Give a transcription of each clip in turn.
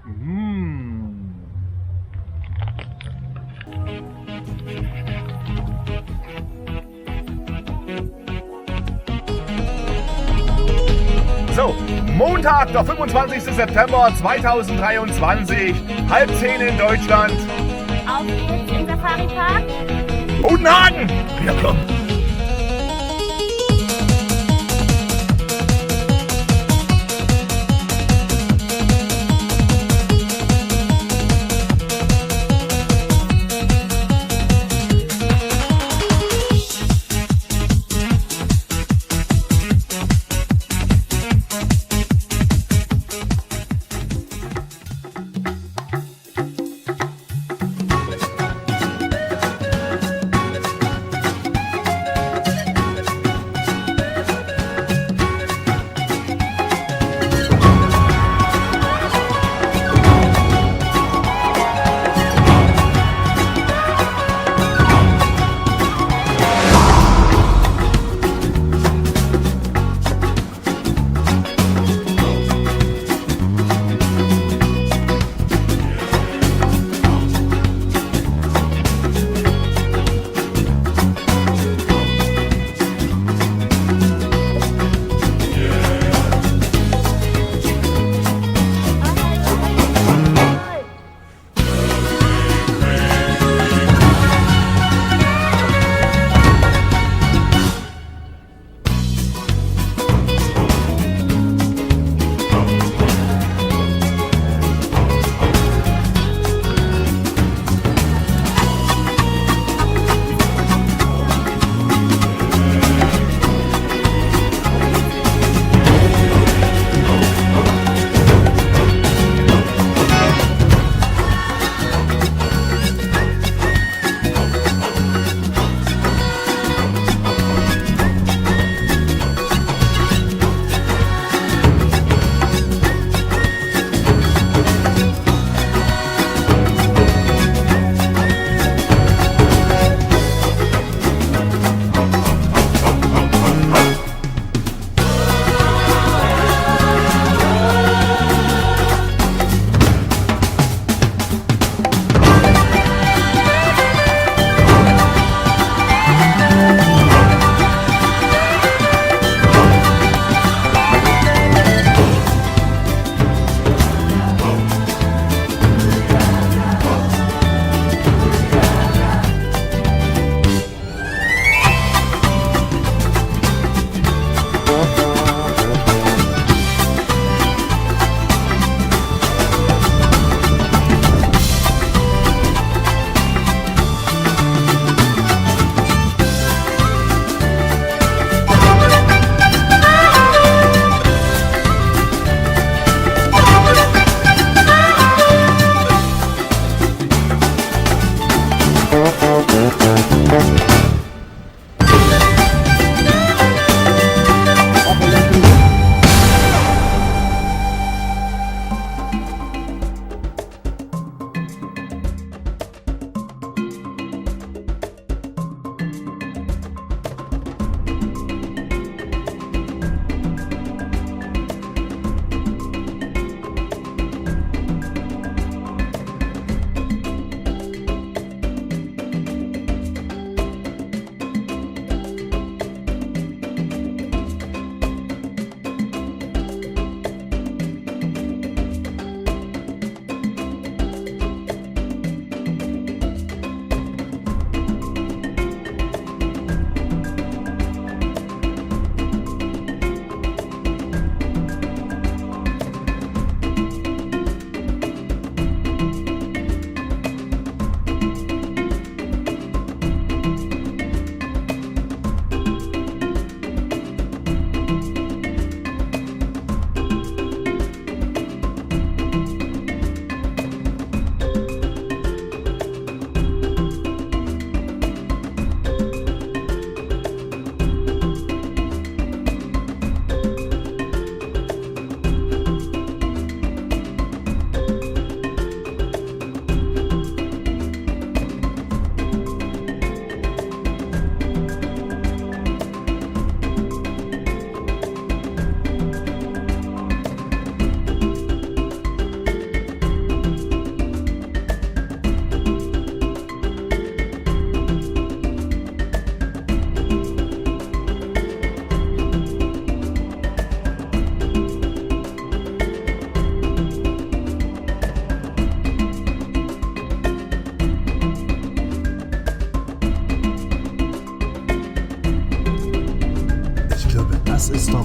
So, Montag, der 25. September 2023, 9:30 in Deutschland. Auf geht's im Safari-Park. Hodenhagen! Wir kommen.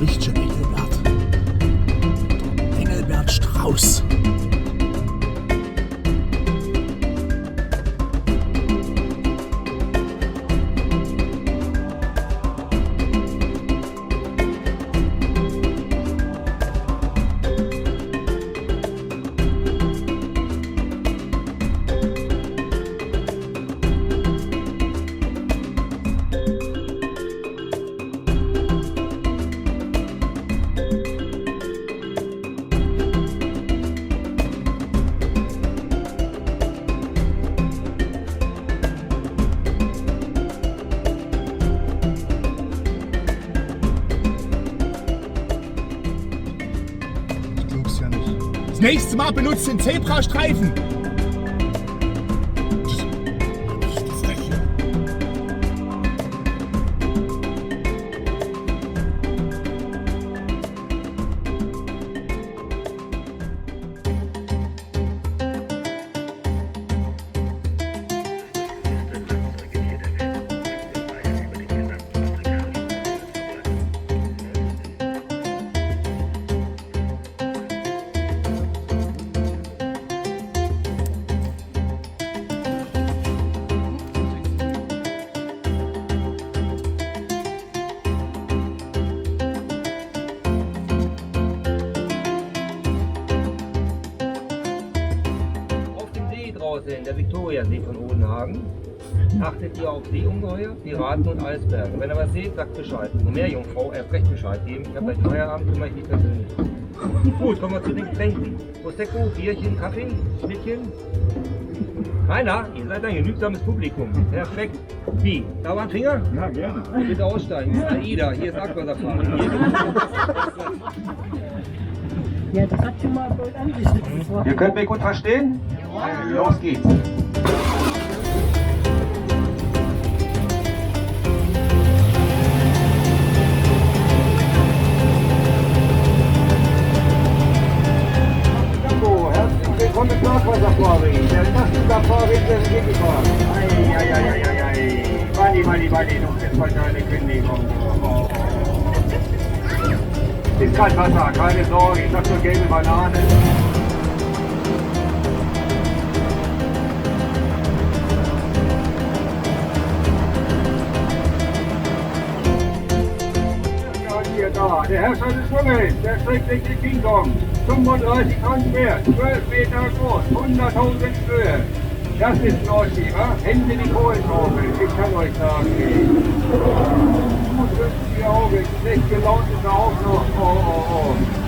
richtige Engelbert. Der Engelbert Strauß. Das nächste Mal benutzt den Zebrastreifen. Der Viktoriasee von Hodenhagen. Achtet ihr auf Seeungeheuer, Piraten und Eisberge. Wenn ihr was seht, sagt Bescheid. Nur mehr Jungfrau, erst recht Bescheid geben. Ich habe gleich Feierabend, kümmere ich mich persönlich. Gut, kommen wir zu den Getränken. Prosecco, Bierchen, Kaffee, Schnittchen. Keiner? Ihr seid ein genügsames Publikum. Perfekt. Wie? Da war ein Finger? Ja, gerne. Bitte aussteigen. AIDA, hier ist Aquasafari. Ja, das hat schon mal gut angeschnitten. Ihr könnt mich gut verstehen? Los geht's. Herzlich willkommen im Aquasafari. Der Nacht-Safari in Serengeti-Park. Ei, noch jetzt mal eine Kündigung. Ist kein Wasser, keine Sorge, ich hab nur gelbe Banane. Hier da, der Herrscher des Dschungels, der schreckliche King Kong, 35 Tonnen schwer, 12 Meter groß, 100.000 Höhe. Das ist Nordsee, wa? Hände die Kohlenschaufel, ich kann euch sagen. Gut, die Augen, schlecht gelaunt ist er auch noch. Oh.